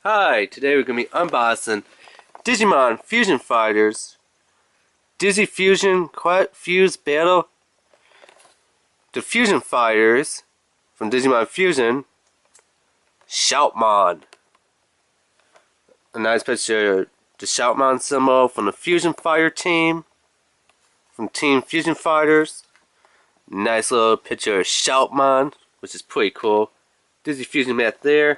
Hi, today we're going to be unboxing Digimon Fusion Fighters, DiGi-FUSiON Quiet Fuse Battle, the Fusion Fighters from Digimon Fusion, Shoutmon. A nice picture of the Shoutmon symbol from the Fusion Fighter team, from Team Fusion Fighters. Nice little picture of Shoutmon, which is pretty cool. DiGi-FUSiON mat there.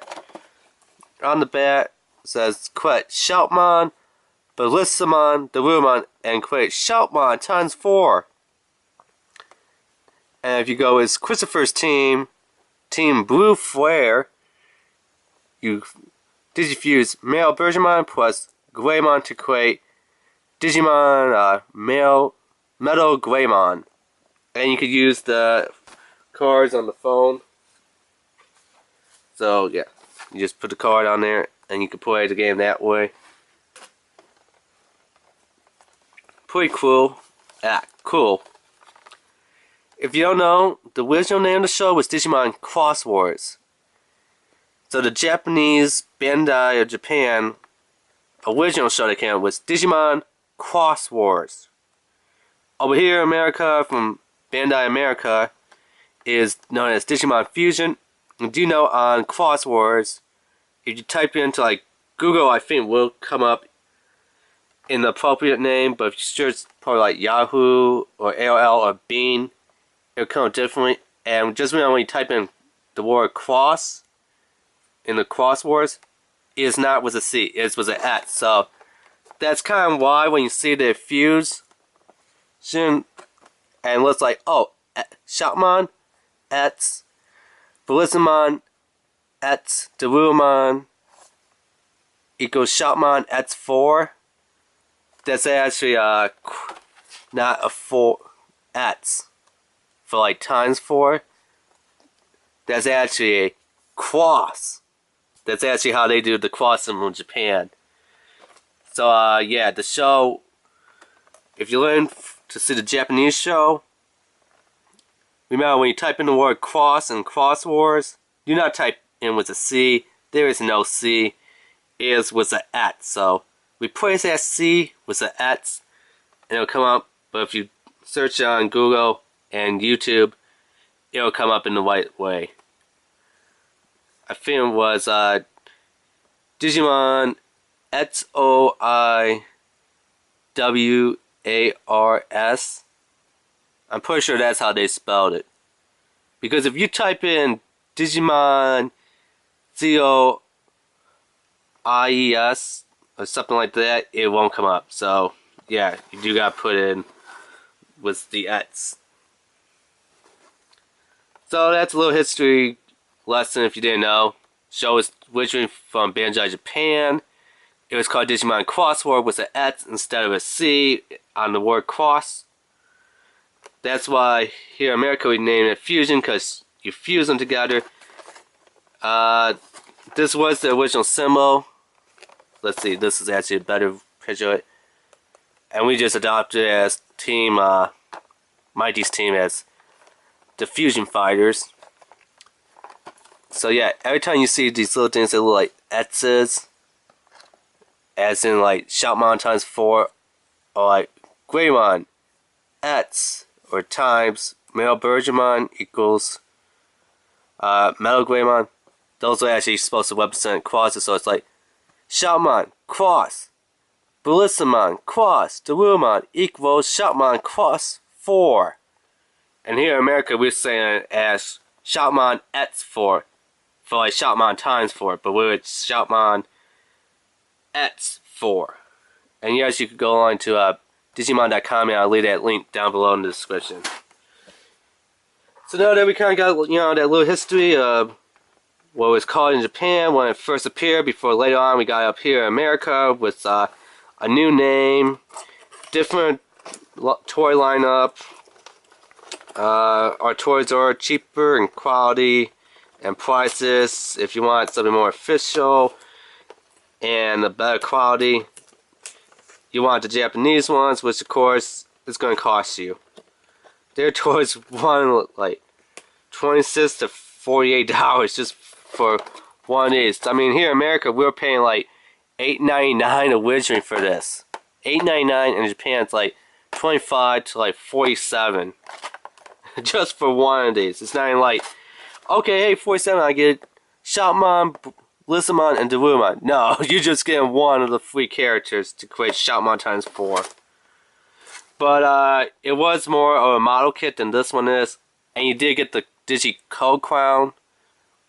On the back it says quit Shoutmon, Bellissamon, DiGiMON, and quit Shoutmon times 4. And if you go with Christopher's team, Team Blue Flare, you Digifuse male Bergermon plus Greymon to create Digimon male Metal Greymon. And you could use the cards on the phone. So yeah. You just put the card on there and you can play the game that way. Pretty cool. Cool. If you don't know, the original name of the show was Digimon Cross Wars. So the Japanese Bandai of Japan original show that came out was Digimon Cross Wars. Over here in America, from Bandai America, is known as Digimon Fusion. And do you know on Cross Wars, if you type into like Google, I think will come up in the appropriate name, but if you search probably like Yahoo or AOL or Bing, it'll come up differently. And just when you type in the word cross in the Cross Wars, it is not with a C, it is with an X. So that's kind of why when you see the fuse and it looks like, oh, Shoutmon, X, Bellissamon, X, DiGiMON equals Shoutmon X4. That's actually not a 4 X for like times 4. That's actually a cross. That's actually how they do the cross symbol in Japan. So yeah, the show, if you learn to see the Japanese show, remember when you type in the word cross and Cross Wars, do not type in with a C. There is no C. It is with an X. So replace that C with an X and it'll come up. But if you search on Google and YouTube, it'll come up in the right way. I think it was Digimon XOIWARS. I'm pretty sure that's how they spelled it. Because if you type in Digimon ZOIES or something like that, it won't come up. So yeah, you do gotta put in with the X. So that's a little history lesson if you didn't know. Show is originally from Bandai Japan. It was called Digimon Cross War with an X instead of a C on the word cross. That's why here in America we named it Fusion, because you fuse them together. This was the original symbol. Let's see, this is actually a better picture of it. And we just adopted it as team, Mighty's team as the Fusion Fighters. So yeah, every time you see these little things that look like X's, as in like Shoutmon times 4, or like Greymon, X, or times male Bergermon equals Metal Greymon, those are actually supposed to represent crosses. So it's like Shoutmon cross, Bellissamon cross, DiGiMON equals Shoutmon cross 4. And here in America we're saying it as Shoutmon X4 for like Shoutmon times 4, but we're at Shoutmon X4. And yes, you could go on to Digimon.com and I'll leave that link down below in the description. So now that we kind of got, you know, that little history of what it was called in Japan when it first appeared, before later on we got up here in America with a new name, different toy lineup. Our toys are cheaper in quality and prices. If you want something more official and a better quality, you want the Japanese ones, which of course is going to cost you. Their toys run like $26 to $48 just for one of these. I mean, here in America, we're paying like $8.99 originally for this. $8.99, and in Japan it's like $25 to like $47 just for one of these. It's not even like, okay, hey, $47, I get Shoutmon, Blissamon, and DiGiMON. No, you're just getting one of the free characters to create Shoutmon times 4. But it was more of a model kit than this one is, and you did get the Digi Code Crown,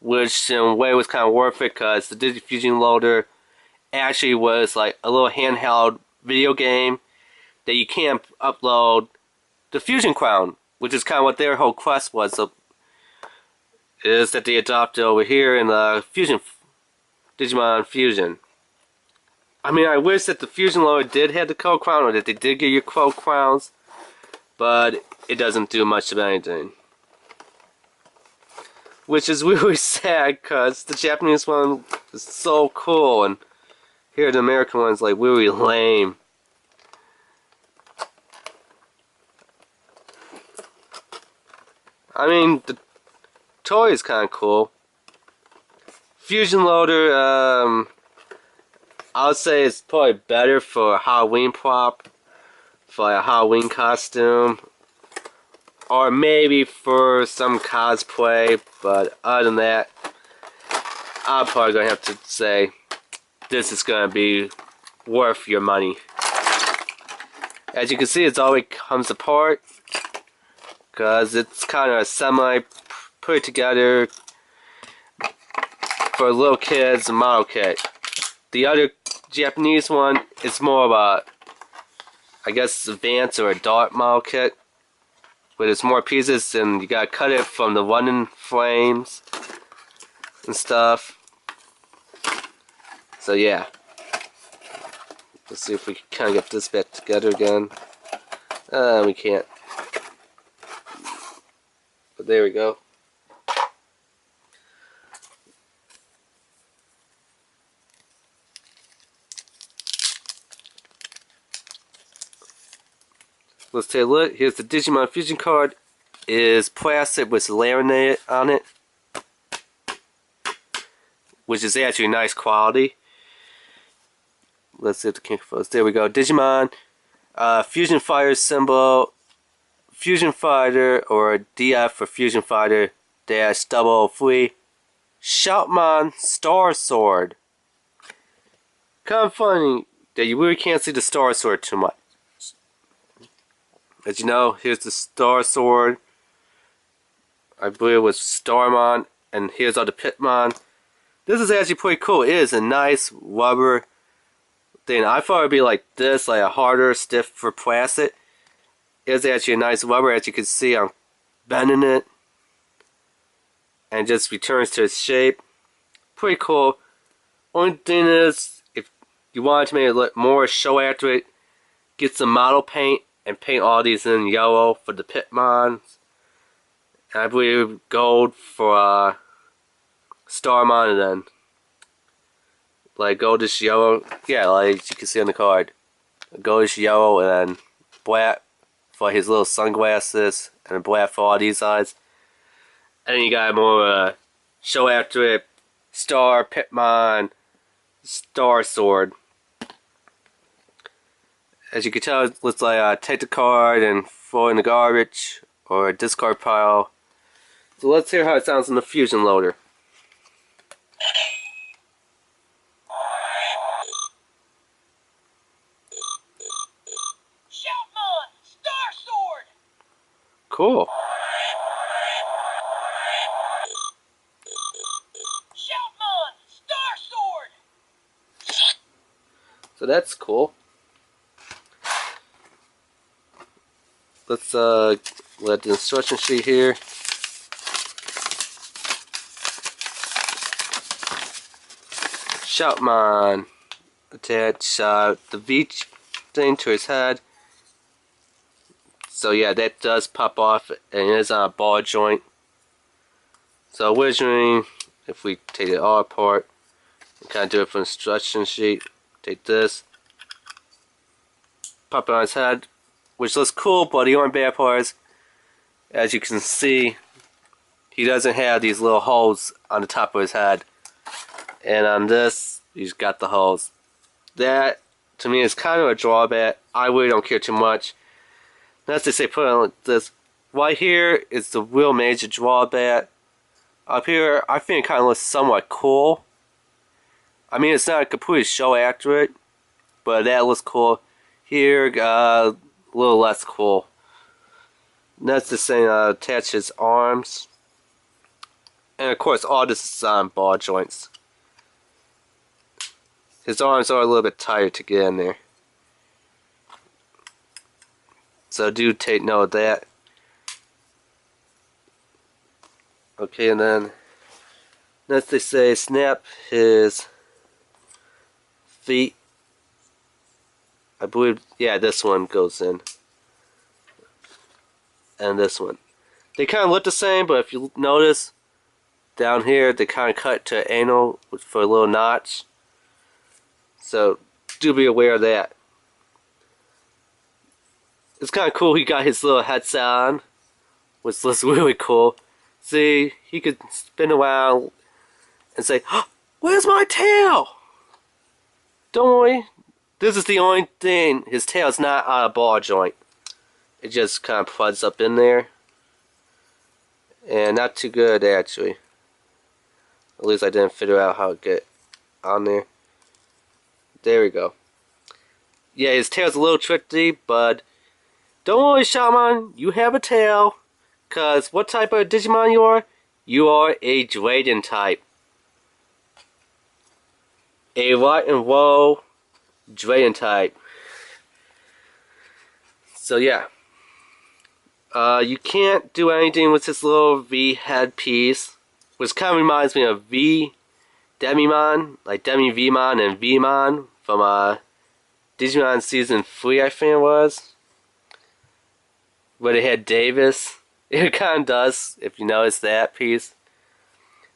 which in a way was kind of worth it because the DiGi-FUSiON loader actually was like a little handheld video game that you can upload the Fusion Crown, which is kind of what their whole quest was. So, is that they adopted over here in the Digimon Fusion. I mean, I wish that the Fusion loader did have the Code Crown, or that they did give you Code Crowns, but it doesn't do much of anything. Which is really sad, because the Japanese one is so cool, and here the American one's like really lame. I mean, the toy is kind of cool. Fusion loader, I would say it's probably better for a Halloween prop, for a Halloween costume, or maybe for some cosplay, but other than that, I'm probably going to have to say this is going to be worth your money. As you can see, it always comes apart, because it's kind of a semi-put together for little kids model kit. The other Japanese one is more of a, I guess, advanced or adult model kit, but it's more pieces and you gotta cut it from the running frames and stuff. So yeah, let's see if we can kind of get this back together again. We can't, but there we go. Let's take a look. Here's the Digimon Fusion card. It is plastic with laminated on it, which is actually nice quality. Let's see if the camera focus. There we go. Digimon Fusion Fighter symbol, Fusion Fighter, or DF for Fusion Fighter -003. Shoutmon Star Sword. Kind of funny that you really can't see the Star Sword too much. As you know, here's the Star Sword. I believe it was Starmon, and here's all the Pitmon. This is actually pretty cool. It is a nice rubber thing. I thought it would be like this, like a harder, stiffer plastic. It's actually a nice rubber. As you can see, I'm bending it, and it just returns to its shape. Pretty cool. Only thing is, if you wanted to make it look more show after it, get some model paint and paint all these in yellow for the Pitmon. I believe gold for Starmon, and then like goldish yellow. Yeah, like you can see on the card. Goldish yellow, and then black for his little sunglasses, and black for all these eyes. And then you got more show after it Star Pitmon Star Sword. As you can tell, it looks like take the card and throw it in the garbage or a discard pile. So let's hear how it sounds in the Fusion loader. Shoutmon Star Sword. Cool. Shoutmon Star Sword. So that's cool. Let's let the instruction sheet here. Shoutmon attach the V thing to his head. So yeah, that does pop off, and it is on a ball joint. So originally, if we take it all apart, we kind of do it from the instruction sheet. Take this, pop it on his head, which looks cool, but the only bad part is, as you can see, he doesn't have these little holes on the top of his head. And on this, he's got the holes. That, to me, is kind of a drawback. I really don't care too much. That's to say, put it like this. Right here is the real major drawback. Up here, I think it kind of looks somewhat cool. I mean, it's not completely show accurate, but that looks cool. Here, a little less cool. That's the same, attach his arms. And of course, all this is on ball joints. His arms are a little bit tighter to get in there. So do take note of that. Okay, and then next they say snap his feet. I believe, yeah, this one goes in. And this one. They kind of look the same, but if you notice, down here they kind of cut to an angle for a little notch. So do be aware of that. It's kind of cool he got his little headset on, which looks really cool. See, he could spin around and say, oh, where's my tail? Don't worry, this is the only thing, his tail's not on a ball joint. It just kind of plugs up in there. And not too good actually. At least I didn't figure out how to get on there. There we go. Yeah, his tail's a little tricky, but don't worry, Shoutmon, you have a tail. Cause what type of Digimon you are? You are a dragon type. A rock and roll dragon type. So yeah. You can't do anything with this little V headpiece, which kind of reminds me of V DiGiMON, like DiGi-VMon and VMon from Digimon Season 3, I think it was, where they had Davis. It kind of does, if you notice that piece.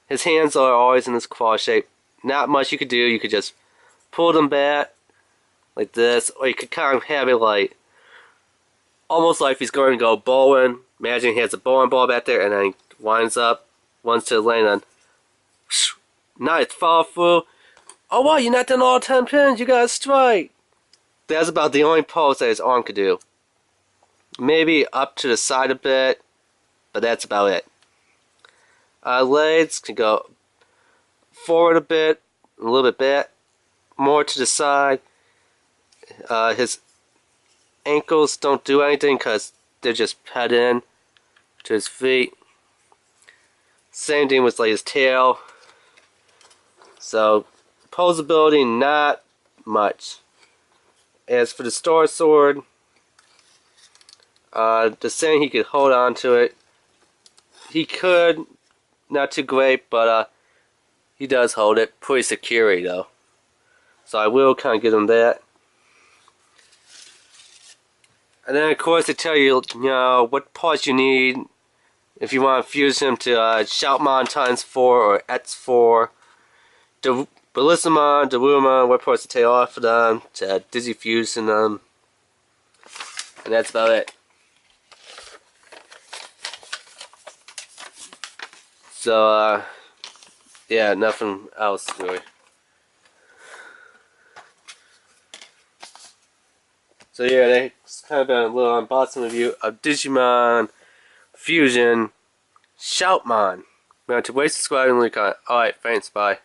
His hands are always in this claw shape. Not much you could do. You could just pull them back like this, or you could kind of have it like almost like he's going to go bowling. Imagine he has a bowling ball back there, and then he winds up, runs to the lane, and nice follow through. Oh wow, you're not done all 10 pins. You got a strike. That's about the only pose that his arm could do. Maybe up to the side a bit, but that's about it. Legs can go forward a bit, a little bit back, more to the side. His ankles don't do anything because they're just pet in to his feet. Same thing with like his tail. So posability, not much. As for the Star Sword, the saying he could hold on to it. He could, not too great, but he does hold it pretty securely though. So I will kind of give him that. And then of course they tell you, you know, what parts you need if you want to fuse him to Shoutmon ×4 or X4. The Bellissamon, DiGiMON, what parts to take off of them, to DiGi-FUSiON them. And that's about it. So, yeah, nothing else really. So yeah, that's kind of been a little unboxing review of Digimon Fusion Shoutmon. Remember to rate, subscribe, and leave a comment. Alright, thanks, bye.